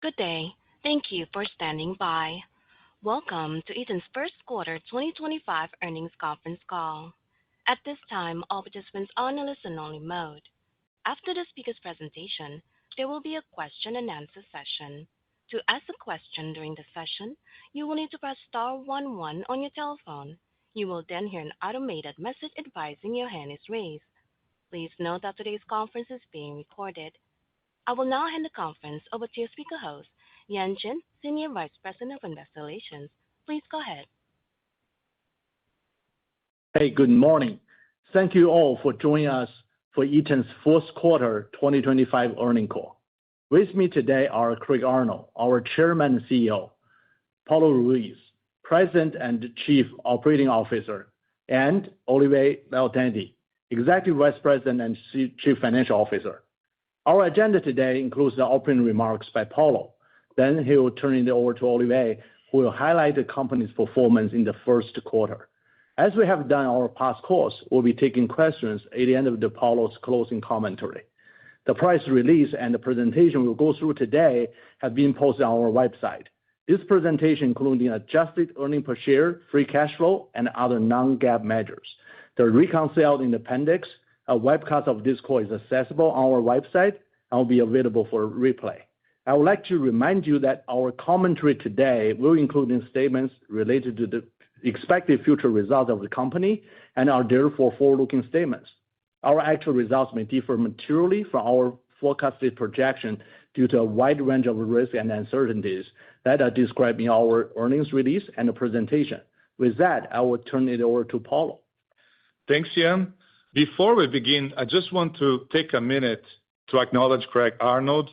Good day. Thank you for standing by. Welcome to Eaton's first quarter 2025 earnings conference call. At this time, all participants are in a listen-only mode. After the speaker's presentation, there will be a question-and-answer session. To ask a question during the session, you will need to press star 11 on your telephone. You will then hear an automated message advising your hand is raised. Please note that today's conference is being recorded. I will now hand the conference over to your speaker host, Yan Jin, Senior Vice President of Investor Relations. Please go ahead. Hey, good morning. Thank you all for joining us for Eaton's first quarter 2025 earnings call. With me today are Craig Arnold, our Chairman and CEO, Paulo Ruiz, President and Chief Operating Officer, and Olivier Leontandi, Executive Vice President and Chief Financial Officer. Our agenda today includes the opening remarks by Paulo. Then he will turn it over to Olivier, who will highlight the company's performance in the first quarter. As we have done our past calls, we'll be taking questions at the end of Paulo's closing commentary. The press release and the presentation we'll go through today have been posted on our website. This presentation includes adjusted earnings per share, free cash flow, and other non-GAAP measures. They're reconciled in the appendix. A webcast of this call is accessible on our website and will be available for replay. I would like to remind you that our commentary today will include statements related to the expected future results of the company and are therefore forward-looking statements. Our actual results may differ materially from our forecasted projection due to a wide range of risks and uncertainties that are described in our earnings release and the presentation. With that, I will turn it over to Paulo. Thanks, Yan. Before we begin, I just want to take a minute to acknowledge Craig Arnold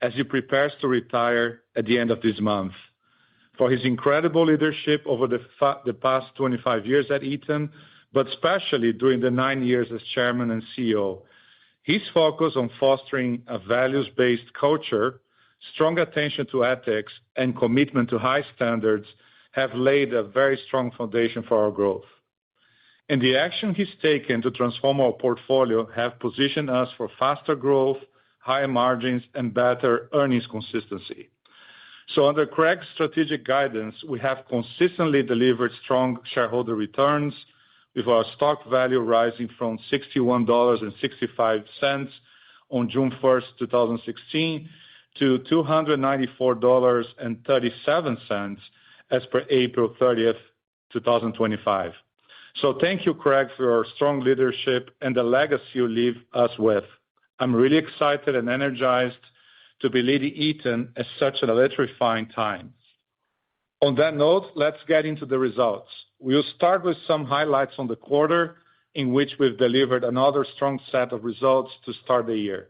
as he prepares to retire at the end of this month. For his incredible leadership over the past 25 years at Eaton, but especially during the 9 years as Chairman and CEO, his focus on fostering a values-based culture, strong attention to ethics, and commitment to high standards have laid a very strong foundation for our growth. And the action he's taken to transform our portfolio has positioned us for faster growth, higher margins, and better earnings consistency. So under Craig's strategic guidance, we have consistently delivered strong shareholder returns, with our stock value rising from $61.65 on June 1st, 2016, to $294.37 as per April 30th, 2025. So thank you, Craig, for your strong leadership and the legacy you leave us with. I'm really excited and energized to be leading Eaton at such an electrifying time. On that note, let's get into the results. We'll start with some highlights on the quarter in which we've delivered another strong set of results to start the year.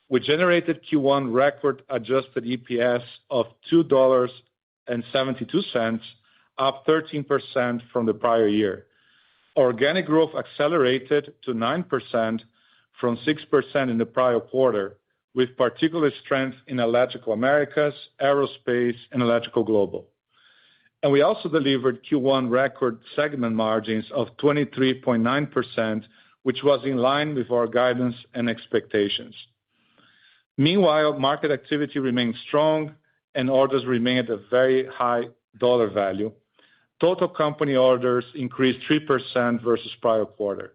We generated Q1 record adjusted EPS of $2.72, up 13% from the prior year. Organic growth accelerated to 9% from 6% in the prior quarter, with particular strength in Electrical Americas, Aerospace, and Electrical Global. And we also delivered Q1 record segment margins of 23.9%, which was in line with our guidance and expectations. Meanwhile, market activity remained strong and orders remained at a very high dollar value. Total company orders increased 3% versus prior quarter.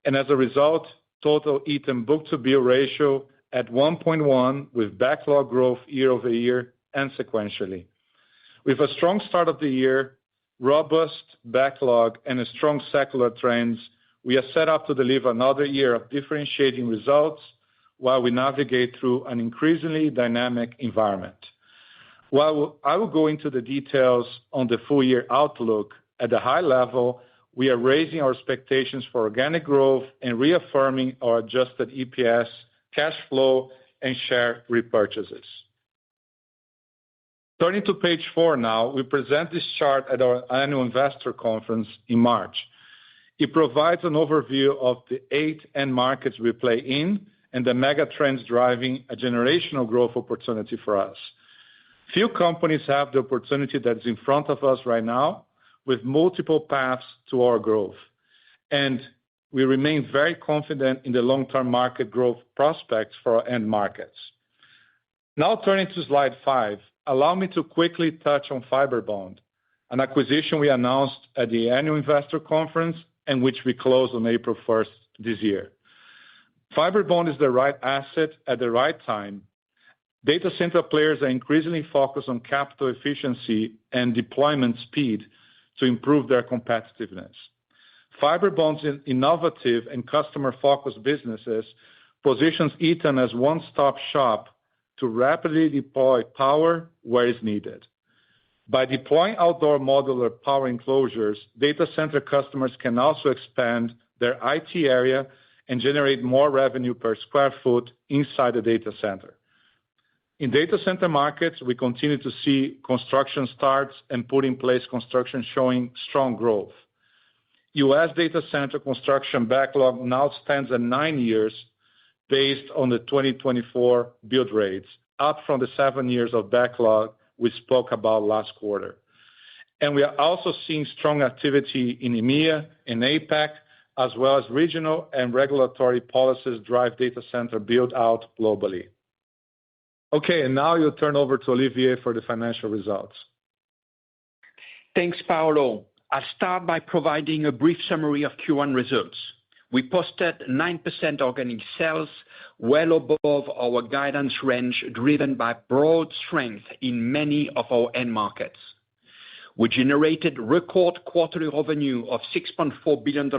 And as a result, total Eaton book-to-bill ratio at 1.1, with backlog growth year over year and sequentially. With a strong start of the year, robust backlog, and strong secular trends, we are set up to deliver another year of differentiating results while we navigate through an increasingly dynamic environment. While I will go into the details on the full-year outlook, at the high level, we are raising our expectations for organic growth and reaffirming our adjusted EPS, cash flow, and share repurchases. Turning to page 4 now, we present this chart at our annual investor conference in March. It provides an overview of the 8 end markets we play in and the mega trends driving a generational growth opportunity for us. Few companies have the opportunity that's in front of us right now, with multiple paths to our growth. And we remain very confident in the long-term market growth prospects for our end markets. Now turning to slide 5, allow me to quickly touch on Fibrebond, an acquisition we announced at the annual investor conference and which we closed on April 1st this year. Fibrebond is the right asset at the right time. Data center players are increasingly focused on capital efficiency and deployment speed to improve their competitiveness. Fibrebond's innovative and customer-focused businesses positions Eaton as one-stop shop to rapidly deploy power where it's needed. By deploying outdoor modular power enclosures, data center customers can also expand their IT area and generate more revenue per square foot inside the data center. In data center markets, we continue to see construction starts and put-in-place construction showing strong growth. U.S. data center construction backlog now stands at 9 years based on the 2024 build rates, up from the 7 years of backlog we spoke about last quarter. And we are also seeing strong activity in EMEA and APAC, as well as regional and regulatory policies drive data center build-out globally. Okay, and now you'll turn over to Olivier for the financial results. Thanks, Paulo. I'll start by providing a brief summary of Q1 results. We posted 9% organic sales, well above our guidance range, driven by broad strength in many of our end markets. We generated record quarterly revenue of $6.4 billion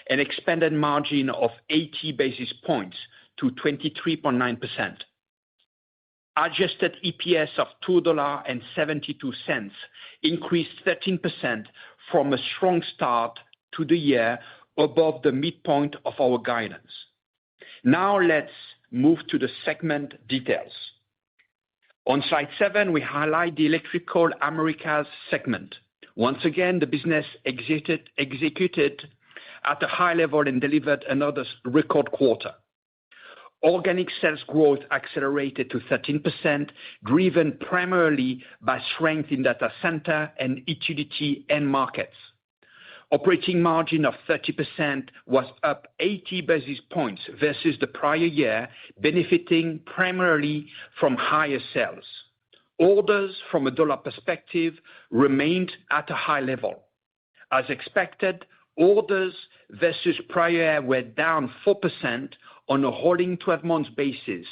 and expanded margin of 80 basis points to 23.9%. Adjusted EPS of $2.72 increased 13% from a strong start to the year, above the midpoint of our guidance. Now let's move to the segment details. On slide 7, we highlight the Electrical Americas segment. Once again, the business executed at a high level and delivered another record quarter. Organic sales growth accelerated to 13%, driven primarily by strength in data center and utility end markets. Operating margin of 30% was up 80 basis points versus the prior year, benefiting primarily from higher sales. Orders, from a dollar perspective, remained at a high level. As expected, orders versus prior year were down 4% on a rolling 12-month basis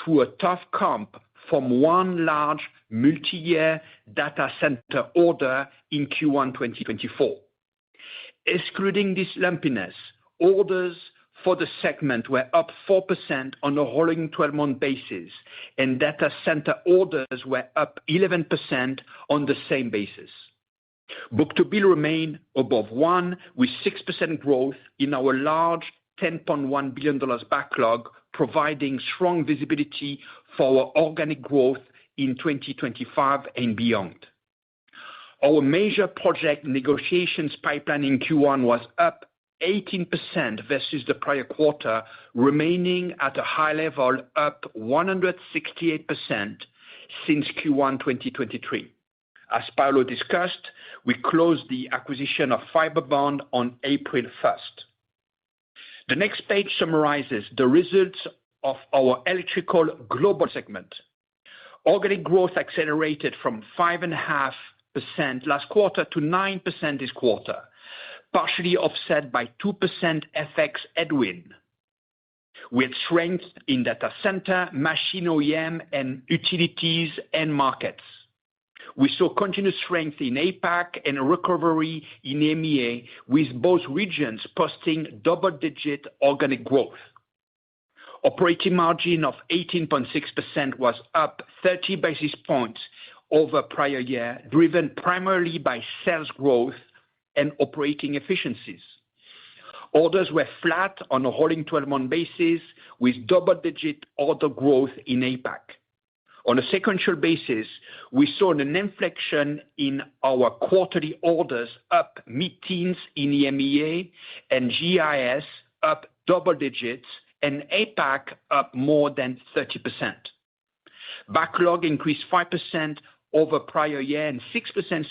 to a tough comp from one large multi-year data center order in Q1 2024. Excluding this lumpiness, orders for the segment were up 4% on a rolling 12-month basis, and data center orders were up 11% on the same basis. Book-to-bill remained above 1, with 6% growth in our large $10.1 billion backlog, providing strong visibility for our organic growth in 2025 and beyond. Our major project negotiations pipeline in Q1 was up 18% versus the prior quarter, remaining at a high level, up 168% since Q1 2023. As Paulo discussed, we closed the acquisition of Fibrebond on April 1st. The next page summarizes the results of our Electrical Global segment. Organic growth accelerated from 5.5% last quarter to 9% this quarter, partially offset by 2% FX headwind. We had strength in data center, machine OEM, and utilities end markets. We saw continued strength in APAC and recovery in EMEA, with both regions posting double-digit organic growth. Operating margin of 18.6% was up 30 basis points over prior year, driven primarily by sales growth and operating efficiencies. Orders were flat on a rolling 12-month basis, with double-digit order growth in APAC. On a sequential basis, we saw an inflection in our quarterly orders, up mid-teens in EMEA and GIS, up double digits, and APAC up more than 30%. Backlog increased 5% over prior year and 6%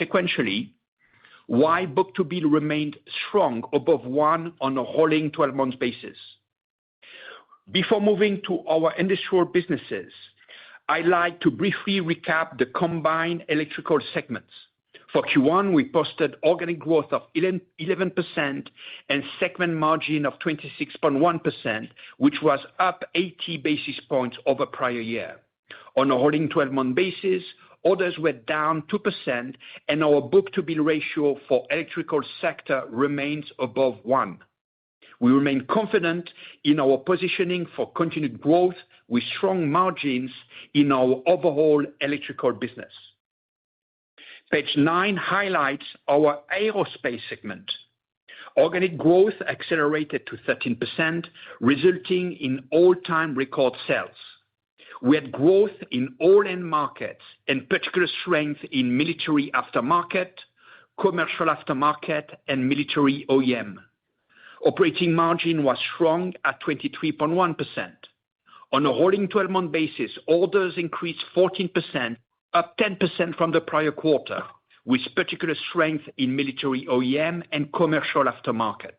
sequentially, while book-to-bill remained strong above 1 on a rolling 12-month basis. Before moving to our industrial businesses, I'd like to briefly recap the combined electrical segments. For Q1, we posted organic growth of 11% and segment margin of 26.1%, which was up 80 basis points over prior year. On a rolling 12-month basis, orders were down 2%, and our book-to-bill ratio for electrical sector remains above 1. We remain confident in our positioning for continued growth with strong margins in our overall electrical business. Page 9 highlights our aerospace segment. Organic growth accelerated to 13%, resulting in all-time record sales. We had growth in all end markets and particular strength in military aftermarket, commercial aftermarket, and military OEM. Operating margin was strong at 23.1%. On a rolling 12-month basis, orders increased 14%, up 10% from the prior quarter, with particular strength in military OEM and commercial aftermarket.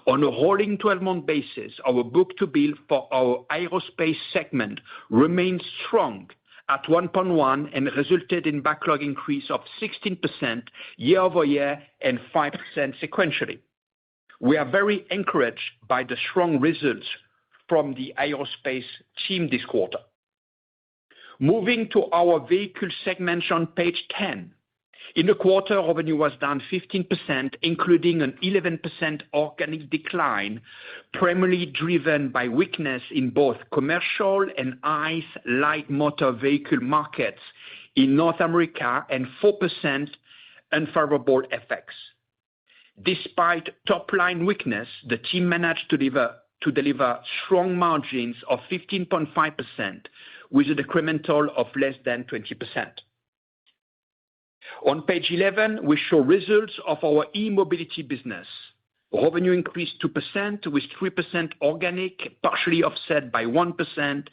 On a rolling 12-month basis, our book-to-bill for our aerospace segment remains strong at 1.1 and resulted in backlog increase of 16% year-over-year and 5% sequentially. We are very encouraged by the strong results from the aerospace team this quarter. Moving to our vehicle segment on page 10. In the quarter, revenue was down 15%, including an 11% organic decline, primarily driven by weakness in both commercial and ICE light motor vehicle markets in North America and 4% unfavorable FX. Despite top-line weakness, the team managed to deliver strong margins of 15.5% with a decremental of less than 20%. On page 11, we show results of our e-mobility business. Revenue increased 2% with 3% organic, partially offset by 1%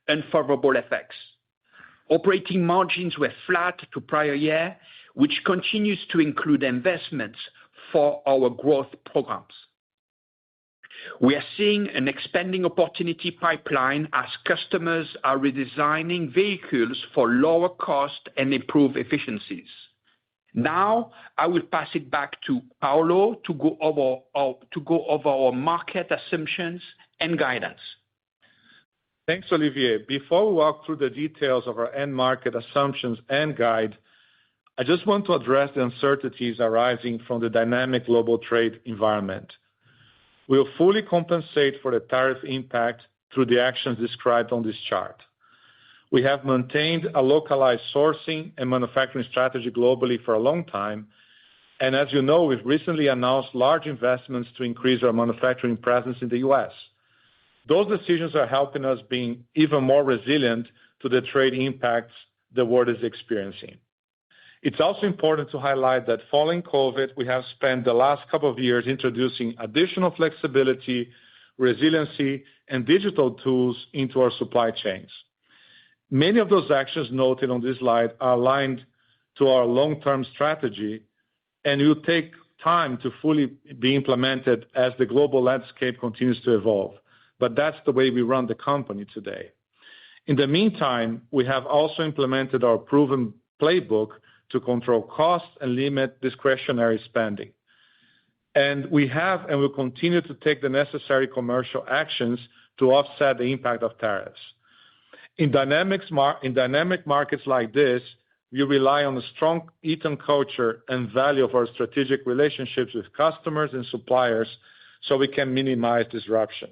unfavorable FX. Operating margins were flat to prior year, which continues to include investments for our growth programs. We are seeing an expanding opportunity pipeline as customers are redesigning vehicles for lower cost and improved efficiencies. Now, I will pass it back to Paulo to go over our market assumptions and guidance. Thanks, Olivier. Before we walk through the details of our end market assumptions and guide, I just want to address the uncertainties arising from the dynamic global trade environment. We'll fully compensate for the tariff impact through the actions described on this chart. We have maintained a localized sourcing and manufacturing strategy globally for a long time, and as you know, we've recently announced large investments to increase our manufacturing presence in the U.S. Those decisions are helping us being even more resilient to the trade impacts the world is experiencing. It's also important to highlight that following COVID, we have spent the last couple of years introducing additional flexibility, resiliency, and digital tools into our supply chains. Many of those actions noted on this slide are aligned to our long-term strategy, and will take time to fully be implemented as the global landscape continues to evolve. But that's the way we run the company today. In the meantime, we have also implemented our proven playbook to control costs and limit discretionary spending. And we have and will continue to take the necessary commercial actions to offset the impact of tariffs. In dynamic markets like this, we rely on the strong Eaton culture and value of our strategic relationships with customers and suppliers so we can minimize disruption.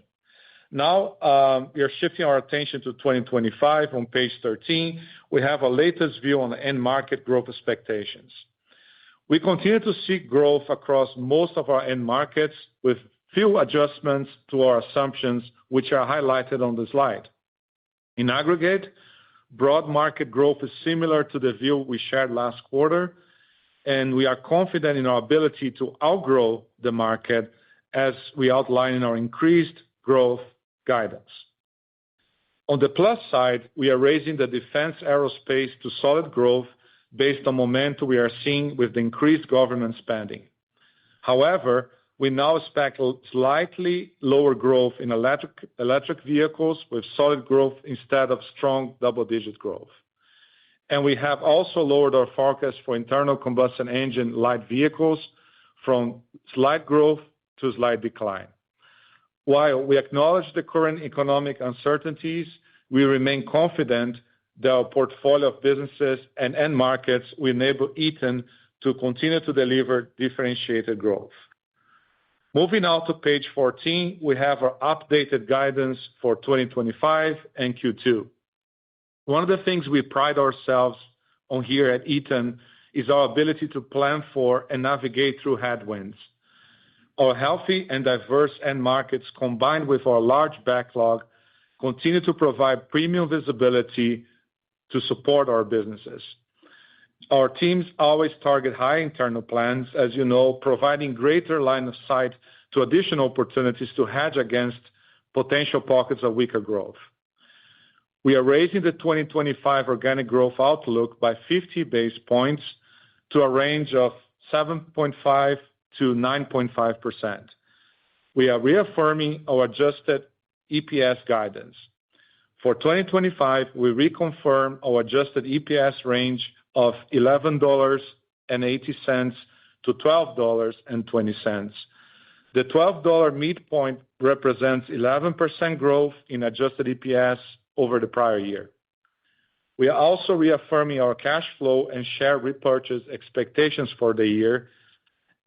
Now, we are shifting our attention to 2025. On page 13, we have our latest view on the end market growth expectations. We continue to see growth across most of our end markets with few adjustments to our assumptions, which are highlighted on the slide. In aggregate, broad market growth is similar to the view we shared last quarter, and we are confident in our ability to outgrow the market as we outline in our increased growth guidance. On the plus side, we are raising the defense aerospace to solid growth based on momentum we are seeing with the increased government spending. However, we now expect slightly lower growth in electric vehicles with solid growth instead of strong double-digit growth. And we have also lowered our forecast for internal combustion engine light vehicles from slight growth to slight decline. While we acknowledge the current economic uncertainties, we remain confident that our portfolio of businesses and end markets will enable Eaton to continue to deliver differentiated growth. Moving now to page 14, we have our updated guidance for 2025 and Q2. One of the things we pride ourselves on here at Eaton is our ability to plan for and navigate through headwinds. Our healthy and diverse end markets, combined with our large backlog, continue to provide premium visibility to support our businesses. Our teams always target high internal plans, as you know, providing greater line of sight to additional opportunities to hedge against potential pockets of weaker growth. We are raising the 2025 organic growth outlook by 50 basis points to a range of 7.5 to 9.5%. We are reaffirming our adjusted EPS guidance. For 2025, we reconfirm our adjusted EPS range of $11.80 to $12.20. The $12 midpoint represents 11% growth in adjusted EPS over the prior year. We are also reaffirming our cash flow and share repurchase expectations for the year,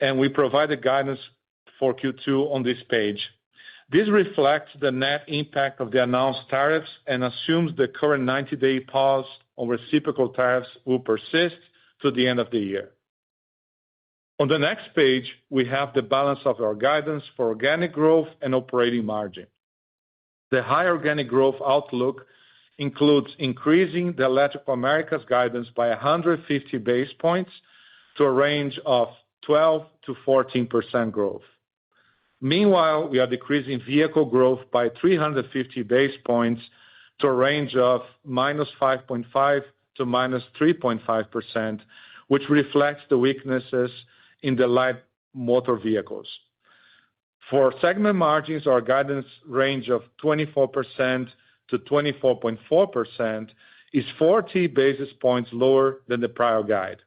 and we provided guidance for Q2 on this page. This reflects the net impact of the announced tariffs and assumes the current 90-day pause on reciprocal tariffs will persist to the end of the year. On the next page, we have the balance of our guidance for organic growth and operating margin. The high organic growth outlook includes increasing the Electrical Americas guidance by 150 basis points to a range of 12 to 14% growth. Meanwhile, we are decreasing vehicle growth by 350 basis points to a range of -5.5 to -3.5%, which reflects the weaknesses in the light motor vehicles. For segment margins, our guidance range of 24% to 24.4% is 40 basis points lower than the prior guide.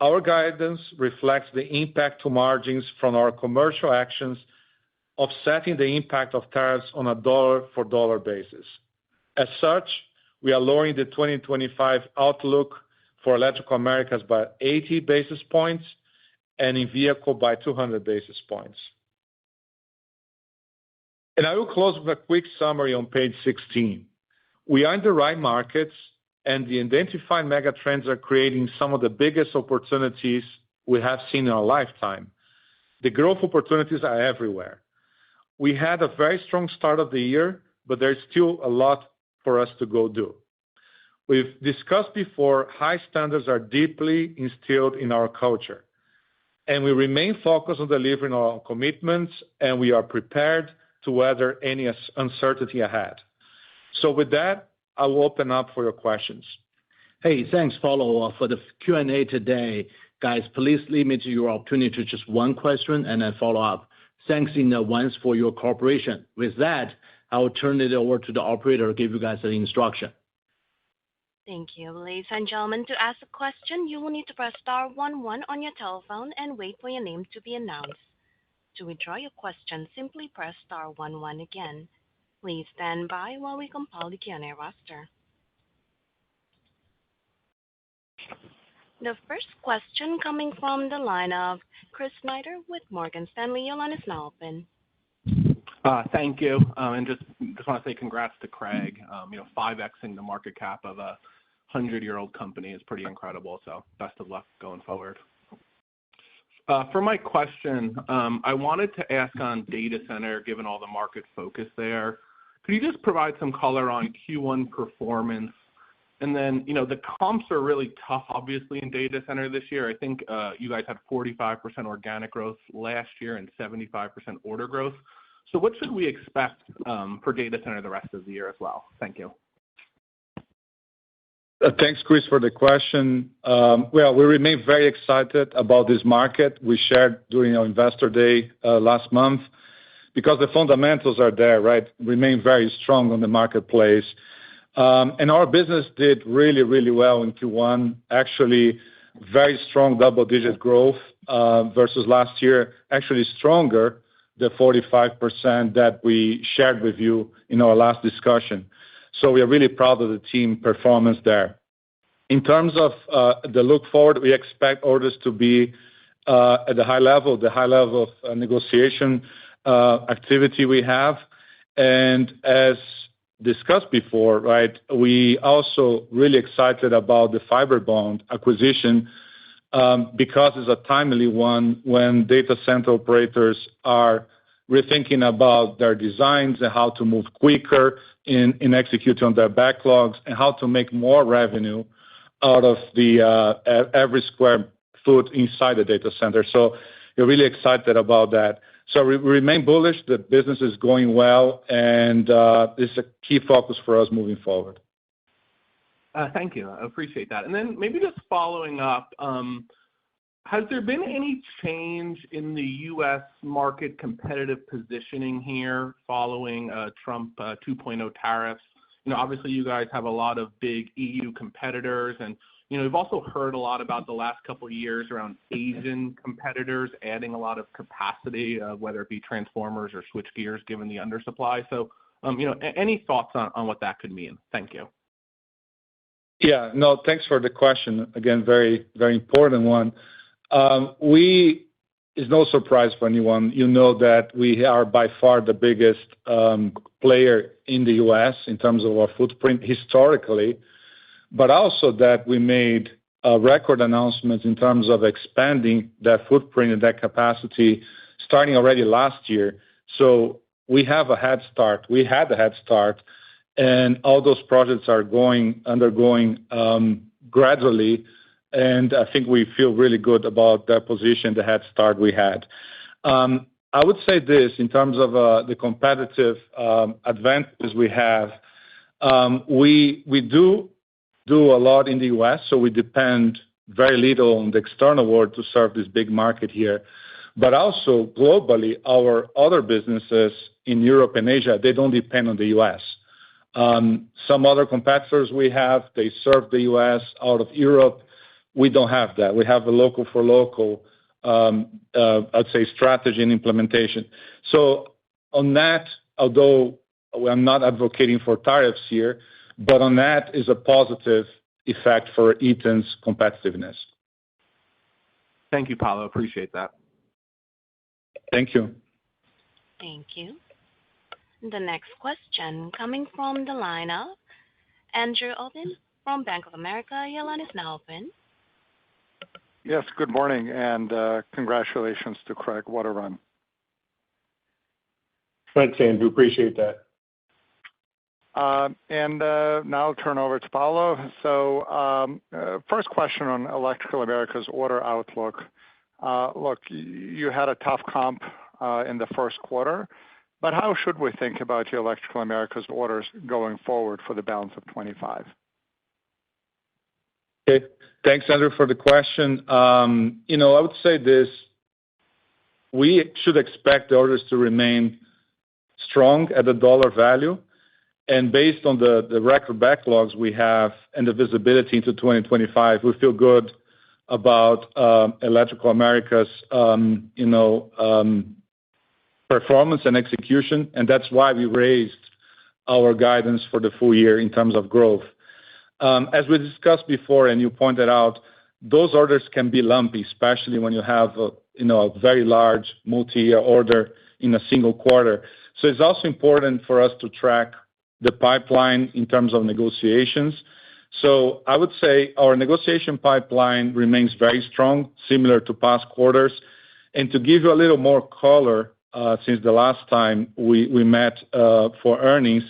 Our guidance reflects the impact to margins from our commercial actions, offsetting the impact of tariffs on a dollar-for-dollar basis. As such, we are lowering the 2025 outlook for Electrical Americas by 80 basis points and in vehicle by 200 basis points. And I will close with a quick summary on page 16. We are in the right markets, and the identified mega trends are creating some of the biggest opportunities we have seen in our lifetime. The growth opportunities are everywhere. We had a very strong start of the year, but there's still a lot for us to go do. We've discussed before, high standards are deeply instilled in our culture, and we remain focused on delivering our commitments, and we are prepared to weather any uncertainty ahead. So with that, I will open up for your questions. Hey, thanks, Paulo, for the Q&A today. Guys, please limit your opportunity to just one question and then follow up. Thanks in advance for your cooperation. With that, I will turn it over to the operator to give you guys an instruction. Thank you. Ladies and gentlemen, to ask a question, you will need to press star 11 on your telephone and wait for your name to be announced. To withdraw your question, simply press star 11 again. Please stand by while we compile the Q&A roster. The first question coming from the line of Chris Snyder with Morgan Stanley. Your line is now open. Thank you. And just want to say congrats to Craig. 5Xing the market cap of a 100-year-old company is pretty incredible. So best of luck going forward. For my question, I wanted to ask on data center, given all the market focus there. Could you just provide some color on Q1 performance? And then, the comps are really tough, obviously, in data center this year. I think you guys had 45% organic growth last year and 75% order growth. So what should we expect for data center the rest of the year as well? Thank you. Thanks, Chris, for the question. Well, we remain very excited about this market. We shared during our Investor Day last month because the fundamentals are there, right? Remain very strong on the marketplace. And our business did really, really well in Q1. Actually, very strong double-digit growth versus last year, actually stronger than 45% that we shared with you in our last discussion. So we are really proud of the team performance there. In terms of the look forward, we expect orders to be at the high level of negotiation activity we have. And as discussed before, right, we also really excited about the Fibrebond acquisition because it's a timely one when data center operators are rethinking about their designs and how to move quicker in executing on their backlogs and how to make more revenue out of the every square foot inside the data center. So we're really excited about that. So we remain bullish. The business is going well, and this is a key focus for us moving forward. Thank you. I appreciate that. And then maybe just following up, has there been any change in the U.S. market competitive positioning here following Trump 2.0 tariffs? You know, obviously, you guys have a lot of big EU competitors, and we've also heard a lot about the last couple of years around Asian competitors adding a lot of capacity, whether it be transformers or switch gears, given the undersupply. So, any thoughts on what that could mean? Thank you. Yeah, no, thanks for the question. Again, very, very important one. It's no surprise for anyone. You know that we are by far the biggest player in the U.S. in terms of our footprint historically, but also that we made record announcements in terms of expanding that footprint and that capacity starting already last year. So we have a head start. We had a head start, and all those projects are undergoing gradually. And I think we feel really good about that position, the head start we had. I would say this in terms of the competitive advantages we have. We do a lot in the U.S., so we depend very little on the external world to serve this big market here. But also globally, our other businesses in Europe and Asia, they don't depend on the U.S. Some other competitors we have, they serve the U.S. out of Europe. We don't have that. We have a local for local, I'd say, strategy and implementation. So on that, although I'm not advocating for tariffs here, but on that is a positive effect for Eaton's competitiveness. Thank you, Paulo. Appreciate that. Thank you. Thank you. The next question coming from the line of Andrew Obin from Bank of America. Your line is now open. Yes, good morning, and congratulations to Craig. What a run. Thanks, Andrew. Appreciate that. And now I'll turn over to Paulo. So first question on Electrical Americas order outlook. Look, you had a tough comp in the first quarter, but how should we think about your Electrical Americas orders going forward for the balance of 25? Okay. Thanks, Andrew, for the question. I would say this. We should expect the orders to remain strong at the dollar value. And based on the record backlogs we have and the visibility into 2025, we feel good about Electrical Americas, performance and execution. And that's why we raised our guidance for the full year in terms of growth. As we discussed before, and you pointed out, those orders can be lumpy, especially when you have a very large multi-year order in a single quarter. So it's also important for us to track the pipeline in terms of negotiations. So I would say our negotiation pipeline remains very strong, similar to past quarters. And to give you a little more color, since the last time we met for earnings,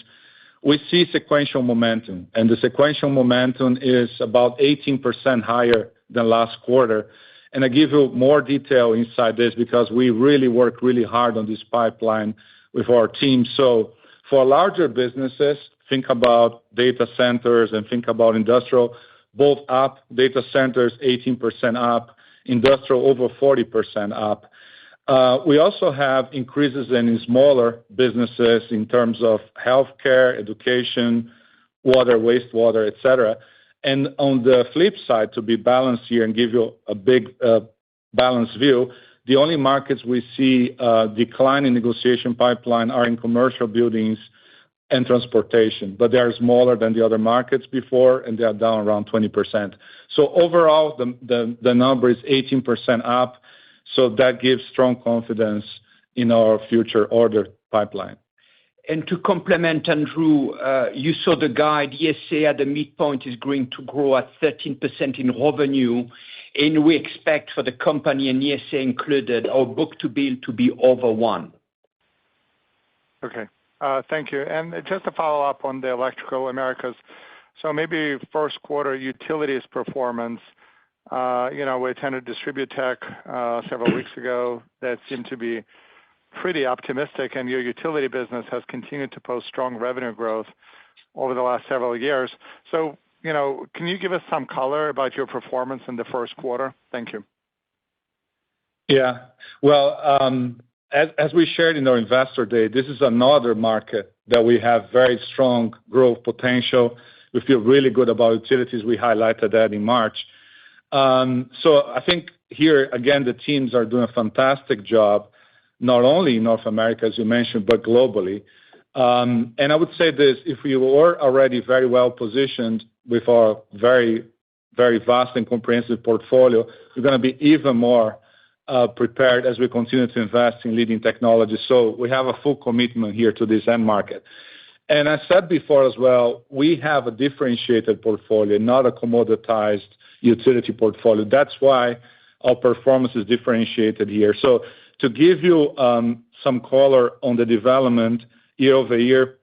we see sequential momentum, and the sequential momentum is about 18% higher than last quarter. And I give you more detail inside this because we really work really hard on this pipeline with our team. So for larger businesses, think about data centers and think about industrial, both up, data centers 18% up, industrial over 40% up. We also have increases in smaller businesses in terms of healthcare, education, water, wastewater, et cetera. And on the flip side, to be balanced here and give you a big balanced view, the only markets we see decline in negotiation pipeline are in commercial buildings and transportation, but they are smaller than the other markets before, and they are down around 20%. So overall, the number is 18% up, so that gives strong confidence in our future order pipeline. And to complement Andrew, you saw the guide. ESA at the midpoint is going to grow at 13% in revenue, and we expect for the company and ESA included, our book-to-bill to be over 1. Okay. Thank you. And just to follow up on the Electrical Americas, so maybe first quarter utilities performance, we attended DistribuTech several weeks ago that seemed to be pretty optimistic, and your utility business has continued to post strong revenue growth over the last several years. So, can you give us some color about your performance in the first quarter? Thank you. Yeah. Well, as we shared in our Investor Day, this is another market that we have very strong growth potential. We feel really good about utilities. We highlighted that in March. So I think here, again, the teams are doing a fantastic job, not only in North America, as you mentioned, but globally. And I would say this, if we were already very well positioned with our very, very vast and comprehensive portfolio, we're going to be even more prepared as we continue to invest in leading technology. So we have a full commitment here to this end market. And I said before as well, we have a differentiated portfolio, not a commoditized utility portfolio. That's why our performance is differentiated here. So to give you some color on the development year over year,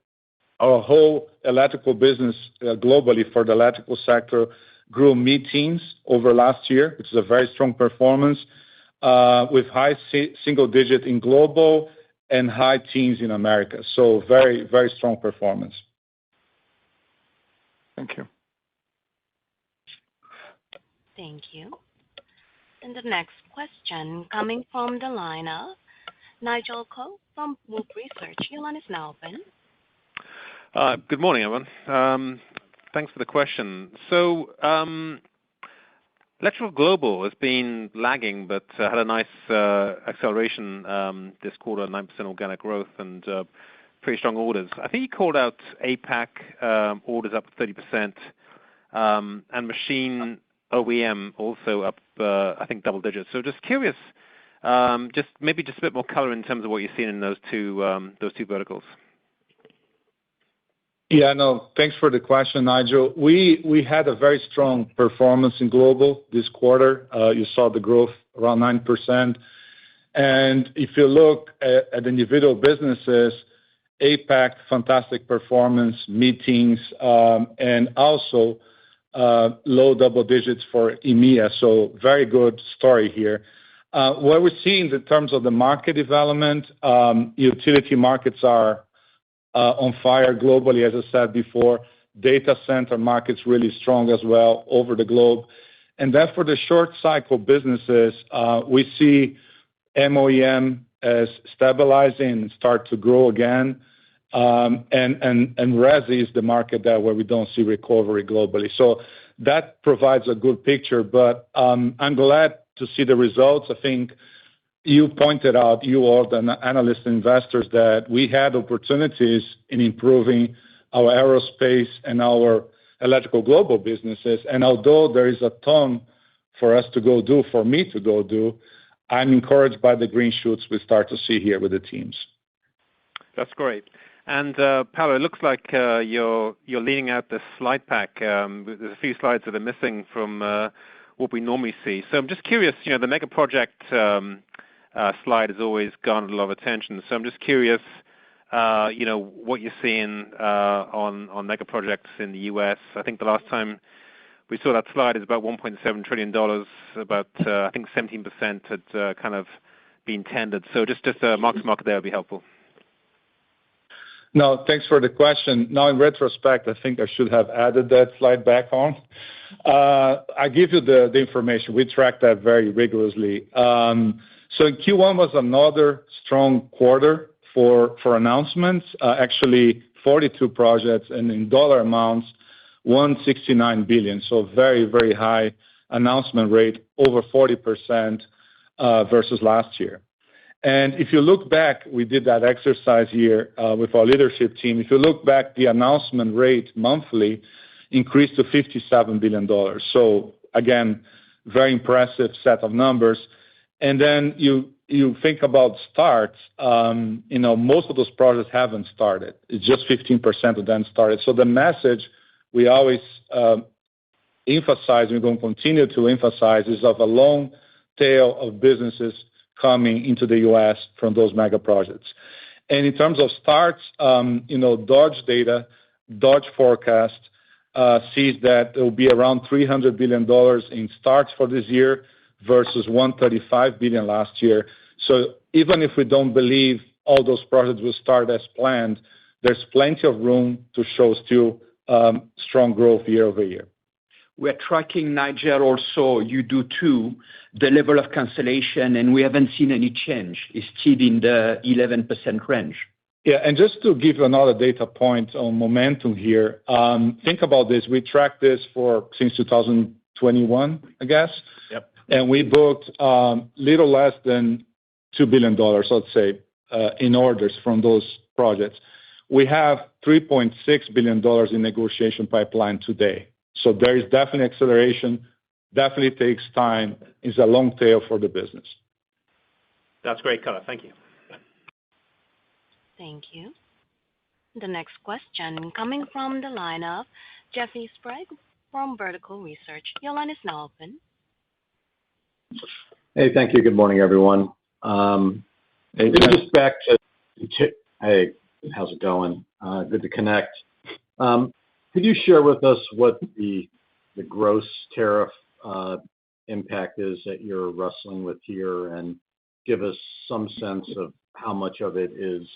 our whole electrical business globally for the electrical sector grew mid-teens over last year, which is a very strong performance, with high single digit in global and high teens in America. So very, very strong performance. Thank you. Thank you. And the next question coming from the line of Nigel Coe from Wolfe Research. Your line is now open. Good morning, everyone. Thanks for the question. So Electrical Global has been lagging, but had a nice acceleration this quarter, 9% organic growth and pretty strong orders. I think you called out APAC orders up 30%, and machine OEM also up, I think, double digits. So just curious, just a bit more color in terms of what you're seeing in those two verticals. Yeah, no, thanks for the question, Nigel. We had a very strong performance in global this quarter. You saw the growth around 9%. And if you look at individual businesses, APAC, fantastic performance, mid-teens, and also low double digits for EMEA. So very good story here. What we're seeing in terms of the market development, utility markets are on fire globally, as I said before. Data center markets really strong as well over the globe. And then for the short cycle businesses, we see MOEM as stabilizing and start to grow again. And Resi is the market there where we don't see recovery globally. So that provides a good picture, but I'm glad to see the results. I think you pointed out, you all, the analysts and investors, that we had opportunities in improving our aerospace and our Electrical Global businesses. And although there is a ton for us to go do, for me to go do, I'm encouraged by the green shoots we start to see here with the teams. That's great. And Paolo, it looks like you're leaning out the slide pack. There's a few slides that are missing from what we normally see. So I'm just curious, the mega project slide has always garnered a lot of attention. So I'm just curious, what you're seeing on mega projects in the U.S. I think the last time we saw that slide is about $1.7 trillion, about, I think 17% had kind of been tendered. So just a mark-to-market there would be helpful. No, thanks for the question. Now, in retrospect, I think I should have added that slide back on. I give you the information. We track that very rigorously. So in Q1 was another strong quarter for announcements, actually 42 projects, and in dollar amounts, $169 billion. So very, very high announcement rate, over 40% versus last year. And if you look back, we did that exercise here with our leadership team. If you look back, the announcement rate monthly increased to $57 billion. So again, very impressive set of numbers. And then you think about starts, most of those projects haven't started. It's just 15% of them started. So the message we always emphasize, we're going to continue to emphasize, is of a long tail of businesses coming into the U.S. from those mega projects. And in terms of starts, Dodge data, Dodge forecast sees that there will be around $300 billion in starts for this year versus $135 billion last year. So even if we don't believe all those projects will start as planned, there's plenty of room to show still strong growth year over year. We're tracking, Nigel, also, you do too, the level of cancellation, and we haven't seen any change. It's still in the 11% range. Yeah, and just to give you another data point on momentum here, think about this. We tracked this since 2021, I guess. Yep. And we booked little less than $2 billion, let's say, in orders from those projects. We have $3.6 billion in negotiation pipeline today. So there is definitely acceleration, definitely takes time. It's a long tail for the business. That's great color. Thank you. Thank you. The next question coming from the line of Jeffrey Sprague from Vertical Research. Your line is now open. Hey, thank you. Good morning, everyone. Just back to, hey, how's it going? Good to connect. Could you share with us what the gross tariff impact is that you're wrestling with here, and give us some sense of how much of it is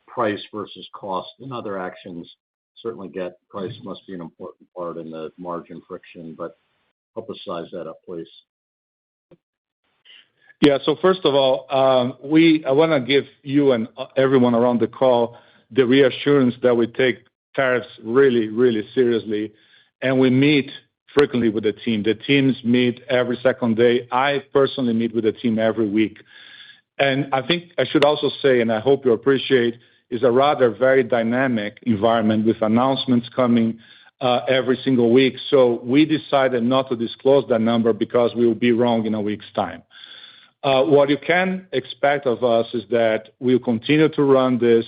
price versus cost and other actions? Certainly get price must be an important part in the margin friction, but help us size that up, please. Yeah, so first of all, I want to give you and everyone around the call the reassurance that we take tariffs really, really seriously, and we meet frequently with the team. The teams meet every second day. I personally meet with the team every week. And I think I should also say, and I hope you appreciate, is a rather very dynamic environment with announcements coming every single week. So we decided not to disclose that number because we will be wrong in a week's time. What you can expect of us is that we'll continue to run this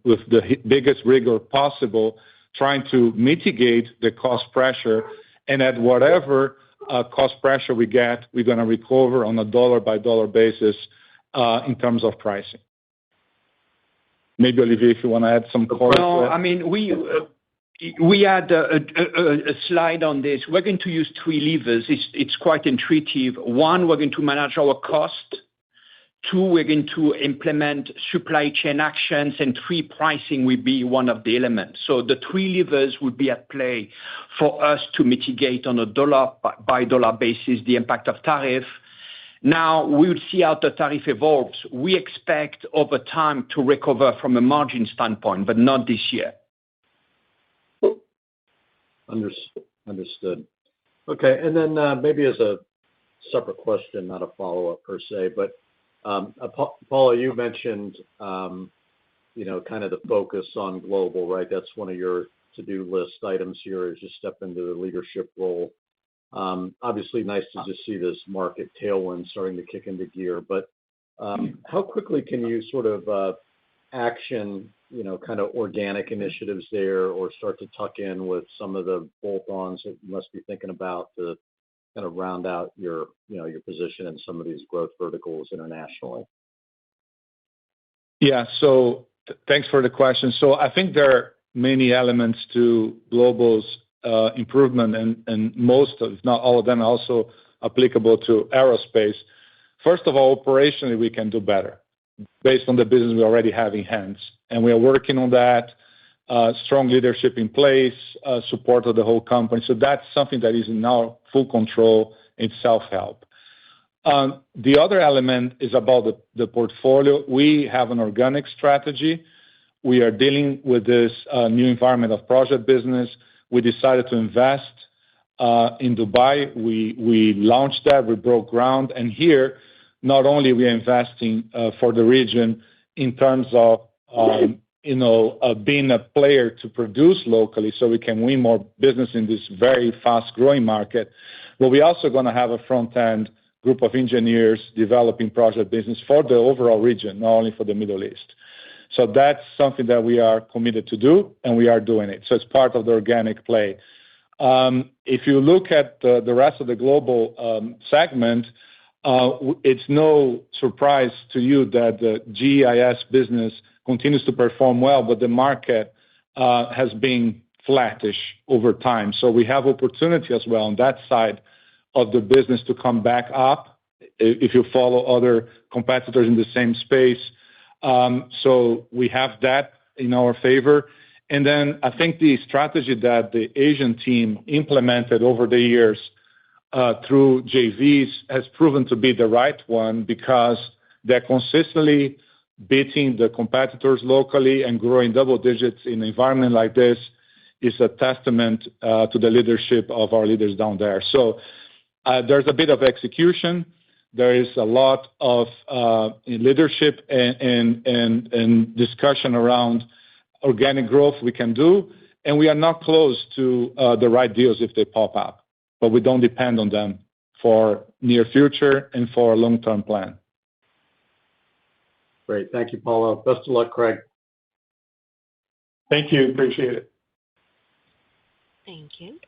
with the biggest rigor possible, trying to mitigate the cost pressure. And at whatever cost pressure we get, we're going to recover on a dollar-by-dollar basis in terms of pricing. Maybe, Olivier, if you want to add some color. No, I mean, we had a slide on this. We're going to use three levers. It's quite intuitive. One, we're going to manage our cost. Two, we're going to implement supply chain actions. And three, pricing will be one of the elements. So the three levers would be at play for us to mitigate on a dollar-by-dollar basis the impact of tariff. Now, we will see how the tariff evolves. We expect over time to recover from a margin standpoint, but not this year. Understood. Okay, and then maybe as a separate question, not a follow-up per se, but Paula, you mentioned, kind of the focus on global, right? That's one of your to-do list items here as you step into the leadership role. Obviously, nice to just see this market tailwind starting to kick into gear, but how quickly can you sort of action, kind of organic initiatives there, or start to tuck in with some of the bolt-ons that you must be thinking about to kind of round out your position in some of these growth verticals internationally? Yeah, so thanks for the question. So I think there are many elements to Global's improvement, and most, if not all of them, are also applicable to aerospace. First of all, operationally, we can do better. based on the business we already have in hands. And we are working on that, strong leadership in place, support of the whole company. So that's something that is in our full control in self-help. The other element is about the portfolio. We have an organic strategy. We are dealing with this new environment of project business. We decided to invest in Dubai. We launched that. We broke ground. And here, not only are we investing for the region in terms of being a player to produce locally so we can win more business in this very fast-growing market, but we're also going to have a front-end group of engineers developing project business for the overall region, not only for the Middle East. So that's something that we are committed to do, and we are doing it. So it's part of the organic play. If you look at the rest of the global segment, it's no surprise to you that the GIS business continues to perform well, but the market has been flattish over time. So we have opportunity as well on that side of the business to come back up if you follow other competitors in the same space. So we have that in our favor. And then I think the strategy that the Asian team implemented over the years through JVs has proven to be the right one because they're consistently beating the competitors locally and growing double digits in an environment like this is a testament to the leadership of our leaders down there. So there's a bit of execution. There is a lot of leadership and discussion around organic growth we can do, and we are not close to the right deals if they pop up, but we don't depend on them for near future and for a long-term plan. Great. Thank you, Paulo. Best of luck, Craig. Thank you. Appreciate it. Thank you.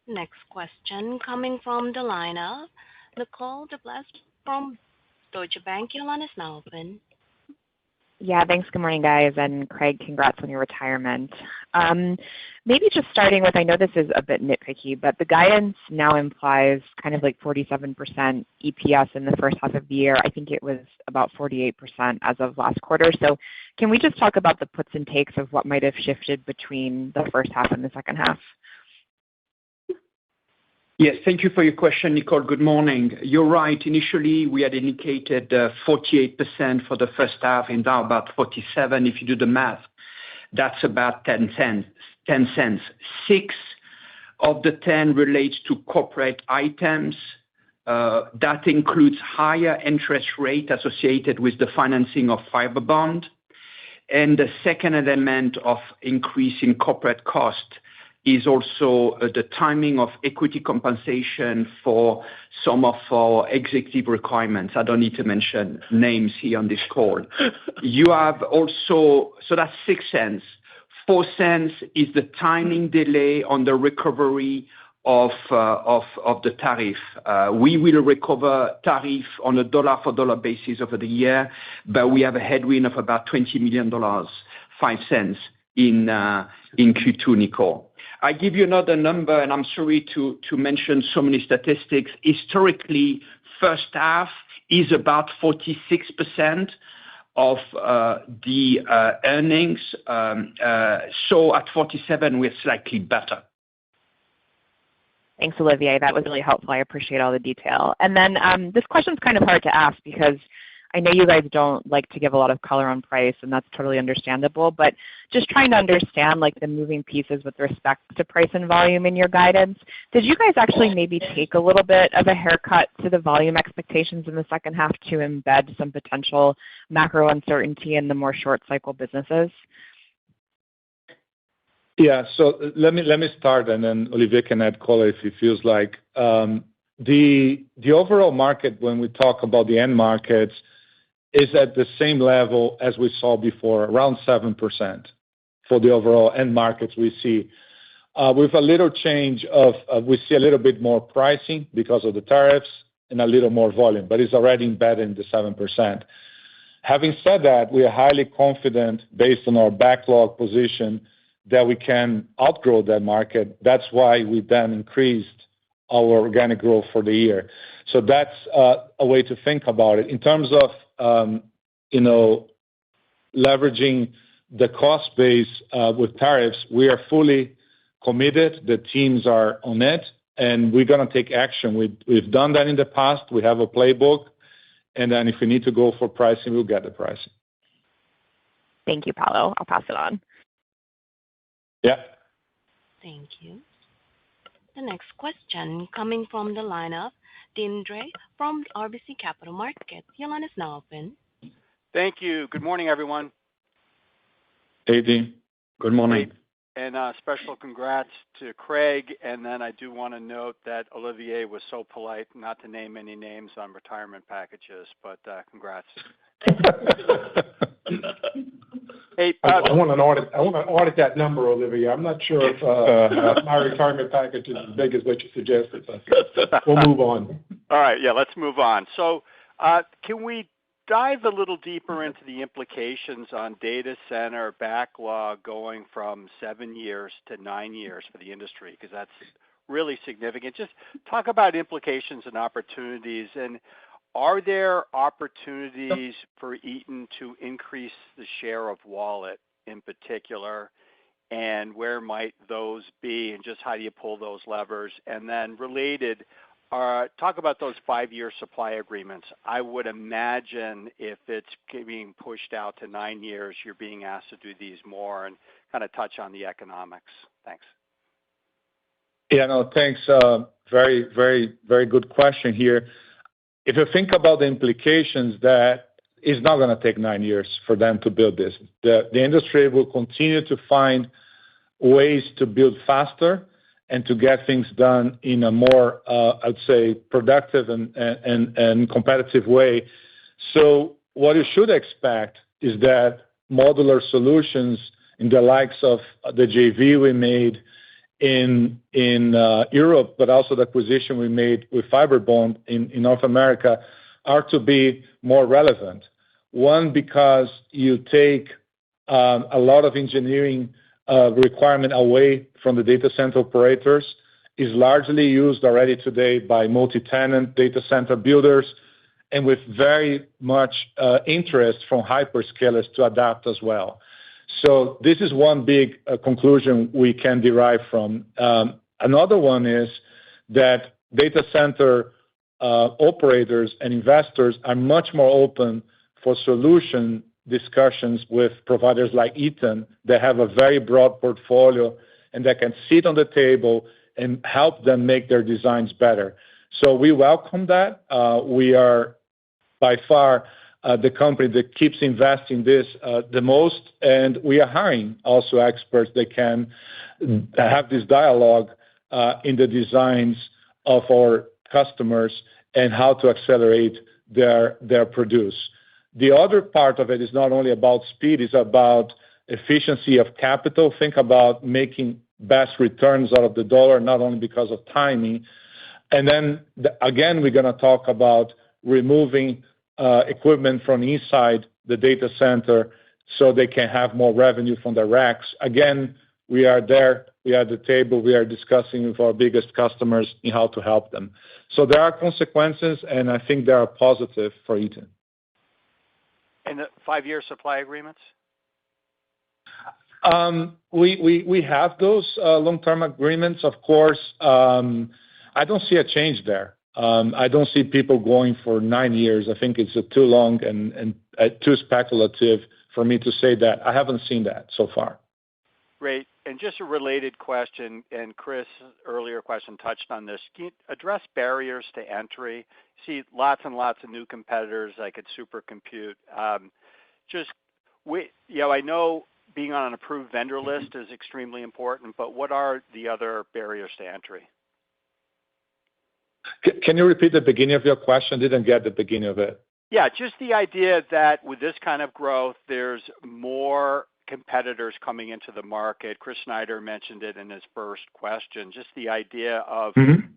Next question coming from the line of Nicole DeBlase from Deutsche Bank. Your line is now open. Yeah, thanks. Good morning, guys. And Craig, congrats on your retirement. Maybe just starting with, I know this is a bit nitpicky, but the guidance now implies kind of like 47% EPS in the first half of the year. I think it was about 48% as of last quarter. So can we just talk about the puts and takes of what might have shifted between the first half and the second half? Yes, thank you for your question, Nicole. Good morning. You're right. Initially, we had indicated 48% for the first half and now about 47%. If you do the math, that's about 10 cents. 6 of the 10 relates to corporate items. That includes higher interest rate associated with the financing of fiber bond. And the second element of increasing corporate cost is also the timing of equity compensation for some of our executive requirements. I don't need to mention names here on this call. You have also, so that's 6 cents. 4 cents is the timing delay on the recovery of the tariff. We will recover tariff on a dollar-for-dollar basis over the year, but we have a headwind of about $20 million, 5 cents in Q2, Nicole. I give you another number, and I'm sorry to mention so many statistics. Historically, first half is about 46% of the earnings. So at 47, we're slightly better. Thanks, Olivier. That was really helpful. I appreciate all the detail. And then this question's kind of hard to ask because I know you guys don't like to give a lot of color on price, and that's totally understandable, but just trying to understand like the moving pieces with respect to price and volume in your guidance. Did you guys actually maybe take a little bit of a haircut to the volume expectations in the second half to embed some potential macro uncertainty in the more short cycle businesses? Yeah, so let me start, and then Olivier can add color if he feels like. The overall market, when we talk about the end markets, is at the same level as we saw before, around 7% for the overall end markets we see. With a little change of, we see a little bit more pricing because of the tariffs and a little more volume, but it's already embedded in the 7%. Having said that, we are highly confident based on our backlog position that we can outgrow that market. That's why we then increased our organic growth for the year. So that's a way to think about it. In terms of leveraging the cost base with tariffs, we are fully committed. The teams are on it, and we're going to take action. We've done that in the past. We have a playbook, and then if we need to go for pricing, we'll get the pricing. Thank you, Paulo. I'll pass it on. Yeah. Thank you. The next question coming from the line of Deane Dray from RBC Capital Markets. Your line is now open. Thank you. Good morning, everyone. Hey, Dean. Good morning. And special congrats to Craig. And then I do want to note that Olivier was so polite not to name any names on retirement packages, but congrats. Hey, I want to audit that number, Olivier. I'm not sure if my retirement package is as big as what you suggested, but we'll move on. All right. Yeah, let's move on. So can we dive a little deeper into the implications on data center backlog going from 7 years to 9 years for the industry? Because that's really significant. Just talk about implications and opportunities. And are there opportunities for Eaton to increase the share of wallet in particular? And where might those be? And just how do you pull those levers? And then related, talk about those 5-year supply agreements. I would imagine if it's being pushed out to 9 years, you're being asked to do these more and kind of touch on the economics. Thanks. Yeah, no, thanks. Very, very, very good question here. If you think about the implications, that it's not going to take 9 years for them to build this. The industry will continue to find ways to build faster and to get things done in a more, I'd say, productive and competitive way. So what you should expect is that modular solutions in the likes of the JV we made in Europe, but also the acquisition we made with Fiberbond in North America, are to be more relevant. One, because you take a lot of engineering requirement away from the data center operators, is largely used already today by multi-tenant data center builders, and with very much interest from hyperscalers to adapt as well. So this is one big conclusion we can derive from. Another one is that data center operators and investors are much more open for solution discussions with providers like Eaton that have a very broad portfolio and that can sit on the table and help them make their designs better. So we welcome that. We are by far the company that keeps investing this the most, and we are hiring also experts that can have this dialogue in the designs of our customers and how to accelerate their produce. The other part of it is not only about speed, it's about efficiency of capital. Think about making best returns out of the dollar, not only because of timing. And then, again, we're going to talk about removing equipment from inside the data center so they can have more revenue from the racks. Again, we are there. We are at the table. We are discussing with our biggest customers in how to help them. So there are consequences, and I think they are positive for Eaton. And the 5-year supply agreements? We have those long-term agreements, of course. I don't see a change there. I don't see people going for 9 years. I think it's too long and too speculative for me to say that. I haven't seen that so far. Great. And just a related question, and Chris' earlier question touched on this. Can you address barriers to entry? See lots and lots of new competitors like at Supercompute. I know being on an approved vendor list is extremely important, but what are the other barriers to entry? Can you repeat the beginning of your question? I didn't get the beginning of it. Yeah, just the idea that with this kind of growth, there's more competitors coming into the market. Chris Snyder mentioned it in his first question. Just the idea of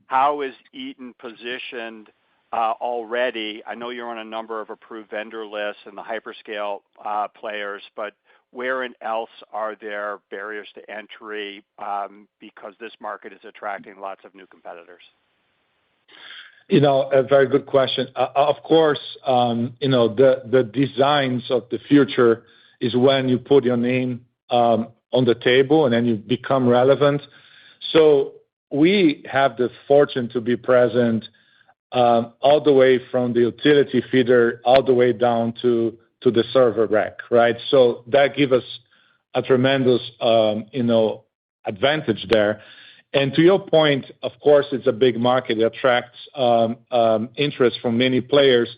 how is Eaton positioned already? I know you're on a number of approved vendor lists and the hyperscale players, but where else are there barriers to entry because this market is attracting lots of new competitors? A very good question. Of course, the designs of the future is when you put your name on the table and then you become relevant. So we have the fortune to be present all the way from the utility feeder all the way down to the server rack, right? So that gives us a tremendous, advantage there. And to your point, of course, it's a big market. It attracts interest from many players.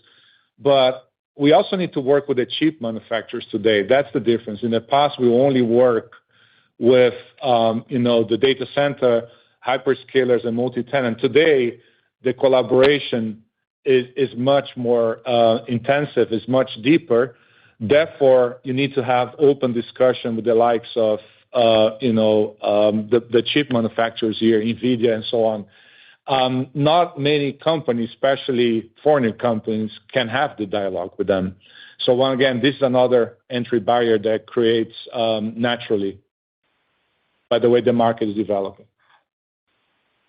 But we also need to work with the chip manufacturers today. That's the difference. In the past, we only work with, the data center, hyperscalers, and multi-tenant. Today, the collaboration is much more intensive, is much deeper. Therefore, you need to have open discussion with the likes of the chip manufacturers here, NVIDIA, and so on. Not many companies, especially foreign companies, can have the dialogue with them. So again, this is another entry barrier that creates naturally by the way the market is developing.